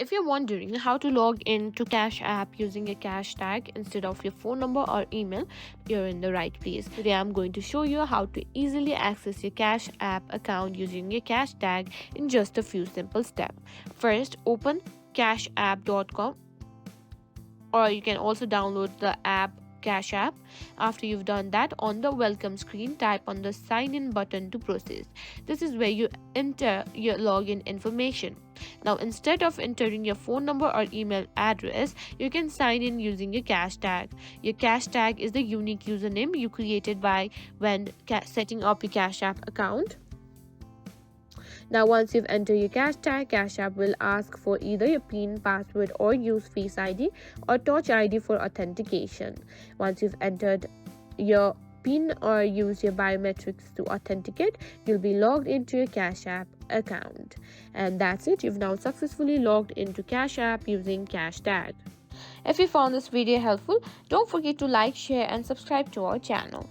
If you're wondering how to log in to Cash app using a cash tag instead of your phone number or email, you're in the right place. Today I'm going to show you how to easily access your Cash app account using a cash tag in just a few simple steps. First, open cashapp.com, or you can also download the app Cash app. After you've done that, on the welcome screen, type on the sign in button to process. This is where you enter your login information. Now, instead of entering your phone number or email address, you can sign in using your cash tag. Your cash tag is the unique username you created by when setting up your Cash app account. Now, once you've entered your cash tag, Cash app will ask for either your PIN, password, or use Face ID or Touch ID for authentication. Once you've entered your PIN or use your biometrics to authenticate, you'll be logged into your Cash app account. And that's it. You've now successfully logged into Cash app using cash tag. If you found this video helpful, don't forget to like, share, and subscribe to our channel.